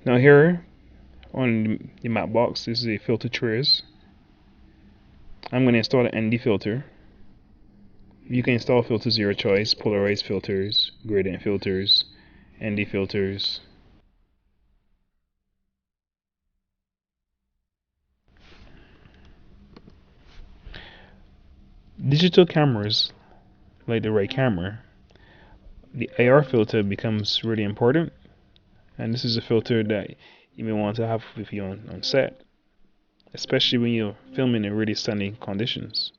Now here on the map box, this is a filter trace. I'm going to install an ND filter. You can install filters of your choice: polarized filters, gradient filters, ND filters. Digital cameras, like the Ray camera, the AR filter becomes really important, and this is a filter that you may want to have with you on set, especially when you're filming in really sunny conditions.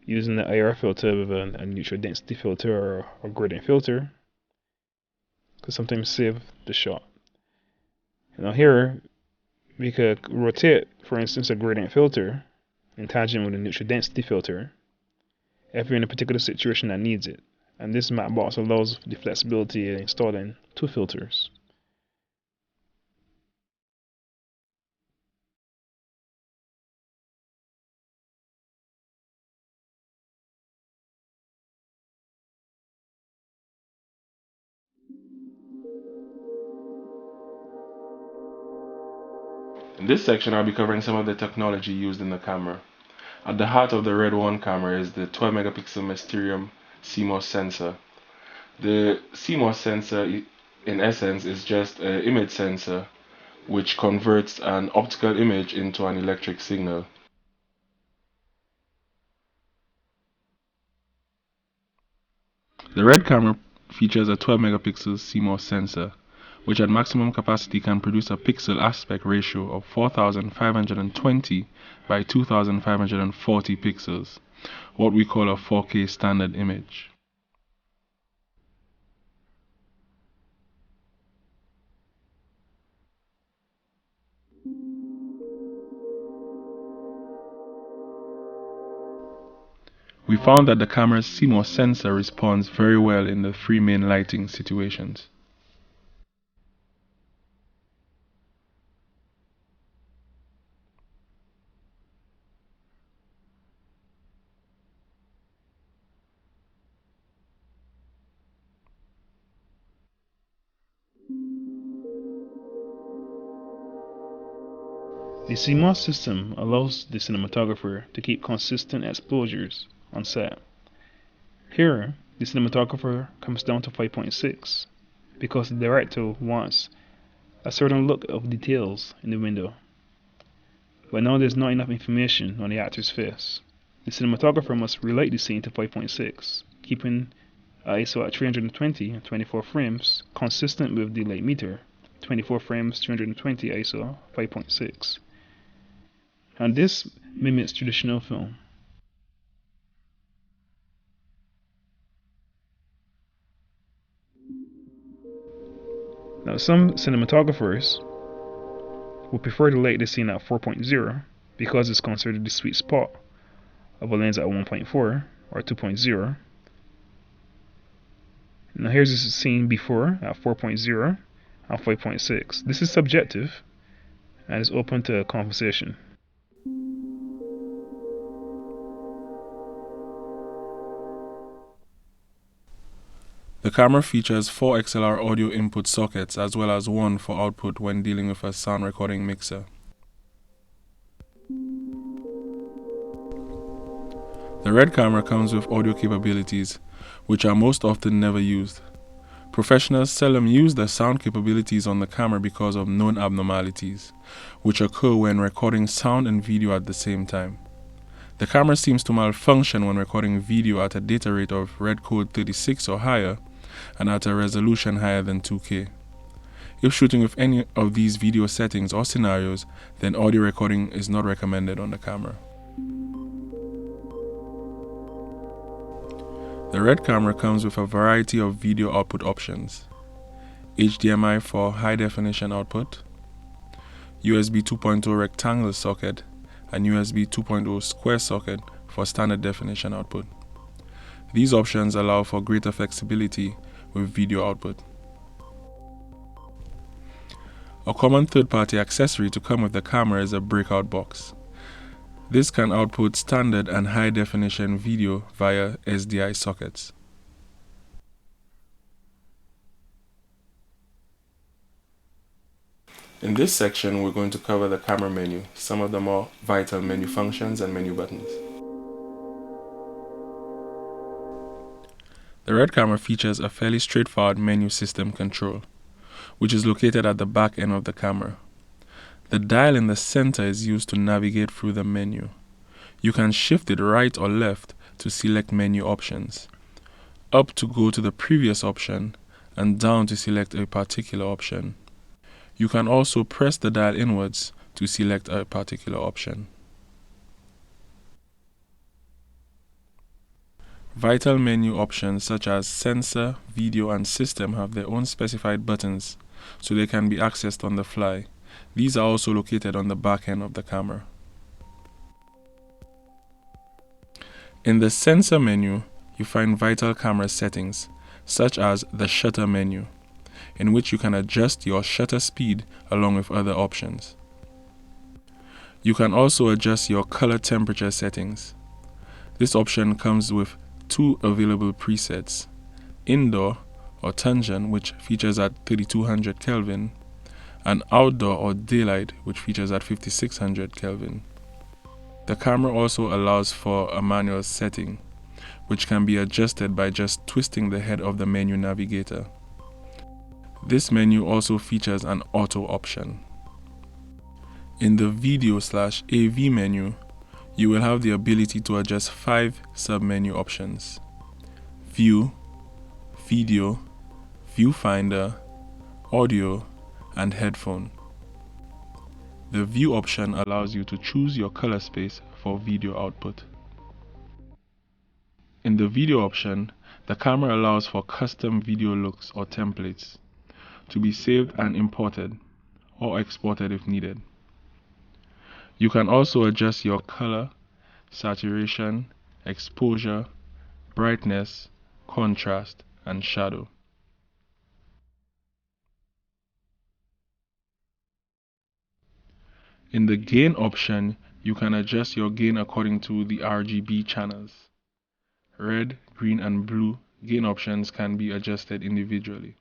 Using the AR filter with a neutral density filter or gradient filter could sometimes save the shot. Now here we could rotate, for instance, a gradient filter in tangent with a neutral density filter if you're in a particular situation that needs it. And this map box allows the flexibility of installing two filters. In this section, I'll be covering some of the technology used in the camera. At the heart of the Red 1 camera is the 12 megapixel Mysterium CMOS sensor. The CMOS sensor, in essence, is just an image sensor which converts an optical image into an electric signal. The Red camera features a 12 megapixel CMOS sensor, which at maximum capacity can produce a pixel aspect ratio of 4520 by 2540 pixels, what we call a 4K standard image. We found that the camera's CMOS sensor responds very well in the three main lighting situations. The CMOS system allows the cinematographer to keep consistent exposures on set. Here, the cinematographer comes down to 5.6 because the director wants a certain look of details in the window. But now there's not enough information on the actor's face. The cinematographer must relight the scene to 5.6, keeping ISO at 320 and 24 frames, consistent with the light meter, 24 frames, 320 ISO, 5.6. And this mimics traditional film. Now, some cinematographers would prefer to light the scene at 4.0 because it's considered the sweet spot of a lens at 1.4 or 2.0. Now here's the scene before at 4.0 and 5.6. This is subjective and is open to conversation. The camera features 4 XLR audio input sockets as well as one for output when dealing with a sound recording mixer. The Red camera comes with audio capabilities, which are most often never used. Professionals seldom use the sound capabilities on the camera because of known abnormalities, which occur when recording sound and video at the same time. The camera seems to malfunction when recording video at a data rate of red code 36 or higher and at a resolution higher than 2K. If shooting with any of these video settings or scenarios, then audio recording is not recommended on the camera. The Red camera comes with a variety of video output options: HDMI for high definition output, USB 2.0 rectangle socket, and USB 2.0 square socket for standard definition output. These options allow for greater flexibility with video output. A common third-party accessory to come with the camera is a breakout box. This can output standard and high definition video via SDI sockets. In this section, we're going to cover the camera menu, some of the more vital menu functions and menu buttons. The Red camera features a fairly straightforward menu system control, which is located at the back end of the camera. The dial in the center is used to navigate through the menu. You can shift it right or left to select menu options, up to go to the previous option, and down to select a particular option. You can also press the dial inwards to select a particular option. Vital menu options such as sensor, video, and system have their own specified buttons, so they can be accessed on the fly. These are also located on the back end of the camera. In the sensor menu, you find vital camera settings, such as the shutter menu, in which you can adjust your shutter speed along with other options. You can also adjust your color temperature settings. This option comes with two available presets, indoor or tangent, which features at 3200 Kelvin, and outdoor or daylight, which features at 5600 Kelvin. The camera also allows for a manual setting, which can be adjusted by just twisting the head of the menu navigator. This menu also features an auto option. In the video/AV menu, you will have the ability to adjust 5 sub-menu options: View, Video, Viewfinder, Audio, and Headphone. The View option allows you to choose your color space for video output. In the Video option, the camera allows for custom video looks or templates to be saved and imported or exported if needed. You can also adjust your color, saturation, exposure, brightness, contrast, and shadow. In the gain option, you can adjust your gain according to the RGB channels. Red, green, and blue gain options can be adjusted individually.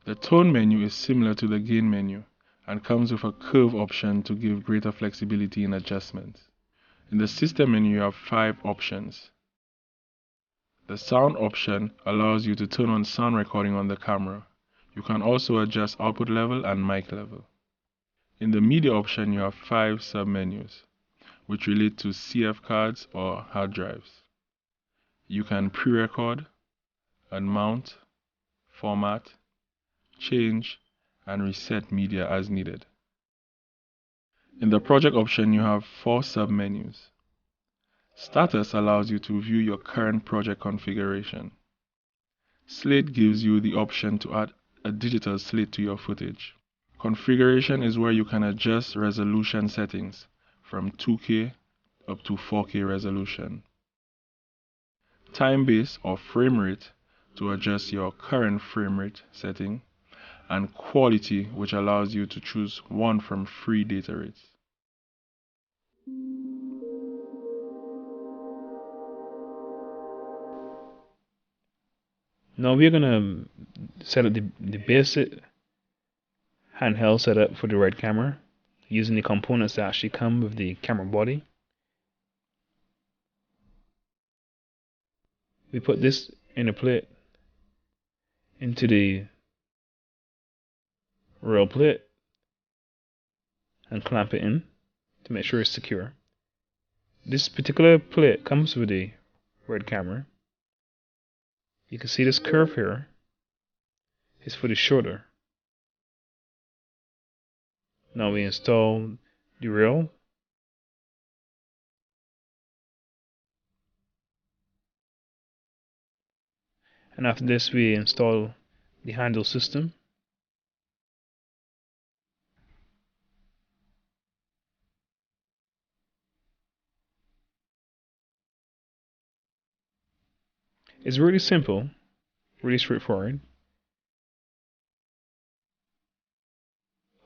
The tone menu is similar to the gain menu and comes with a curve option to give greater flexibility in adjustments. In the system menu, you have 5 options. The sound option allows you to turn on sound recording on the camera. You can also adjust output level and mic level. In the media option, you have 5 sub-menus, which relate to CF cards or hard drives. You can pre-record, unmount, format, change, and reset media as needed. In the project option, you have 4 sub-menus. Status allows you to view your current project configuration. Slate gives you the option to add a digital slate to your footage. Configuration is where you can adjust resolution settings from 2K up to 4K resolution. Time base or frame rate to adjust your current frame rate setting, and quality, which allows you to choose one from 3 data rates. Now we're gonna set up the basic handheld setup for the Red camera using the components that actually come with the camera body. We put this inner plate into the rail plate and clamp it in to make sure it's secure. This particular plate comes with the Red camera. You can see this curve here is for the shoulder. Now we install the rail. And after this we install the handle system. It's really simple, really straightforward.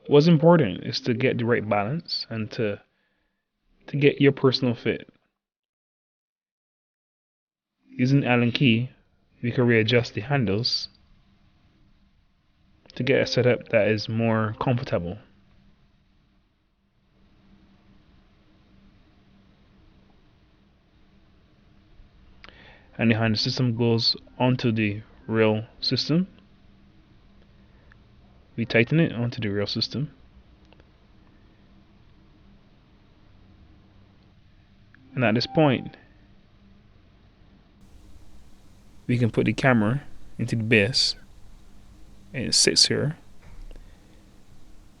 What's important is to get the right balance and to get your personal fit. Using the Allen key, we can readjust the handles to get a setup that is more comfortable. And behind the system goes onto the real system. We tighten it onto the real system. And at this point, we can put the camera into the base, and it sits here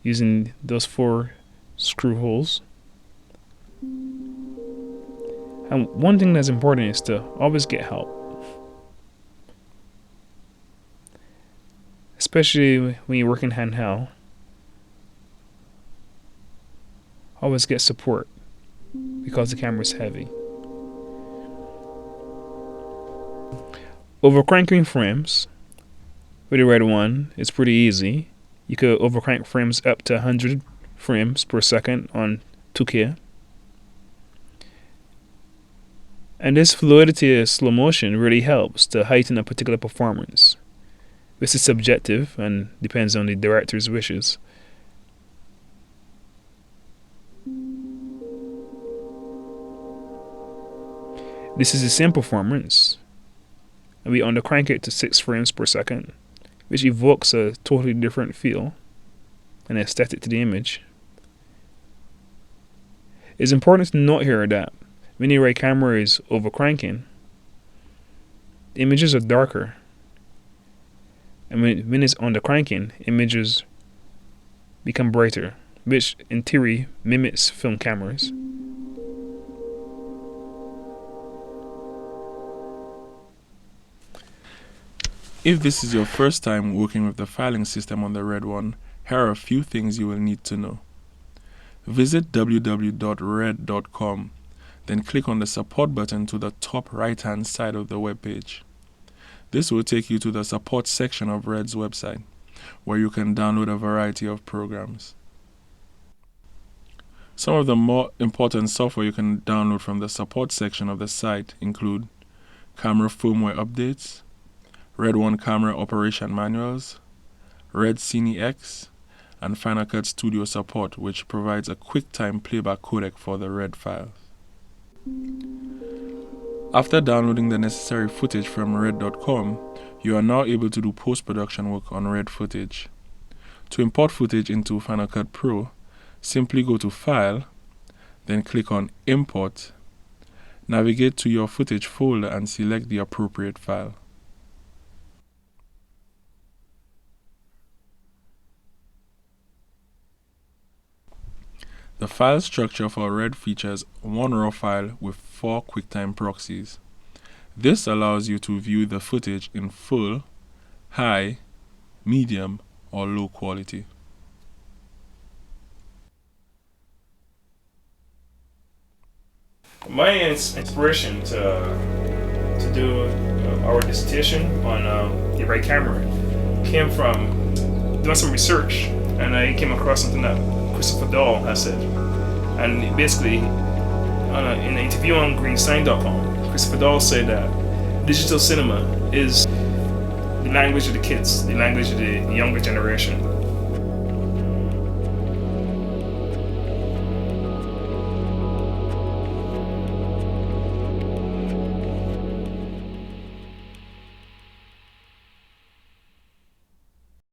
using those 4 screw holes. And one thing that's important is to always get help, especially when you're working handheld. Always get support because the camera is heavy. Overcranking frames with the red one is pretty easy. You could overcrank frames up to 100 frames per second on 2K. And this fluidity of slow motion really helps to heighten a particular performance. This is subjective and depends on the director's wishes. This is the same performance, and we undercrank it to 6 frames per second, which evokes a totally different feel and aesthetic to the image. It's important to note here that when the right camera is overcranking, the images are darker, and when it's undercranking, images become brighter, which in theory mimics film cameras. If this is your first time working with the filing system on the Red one, here are a few things you will need to know. Visit www.red.com, then click on the support button to the top right-hand side of the web page. This will take you to the support section of Red's website, where you can download a variety of programs. Some of the more important software you can download from the support section of the site include camera firmware updates, Red 1 camera operation manuals, Red Cine X, and Final Cut Studio support, which provides a QuickTime playback codec for the Red files. After downloading the necessary footage from Red.com, you are now able to do post-production work on Red footage. To import footage into Final Cut Pro, simply go to File, then click on Import, navigate to your footage folder and select the appropriate file. The file structure for Red features one raw file with 4 QuickTime proxies. This allows you to view the footage in full, high, medium, or low quality. My inspiration to do our dissertation on the right camera came from doing some research, and I came across something that Christopher Dahl has said. And basically, in an interview on greenstein.com, Christopher Dahl said that digital cinema is the language of the kids, the language of the younger generation.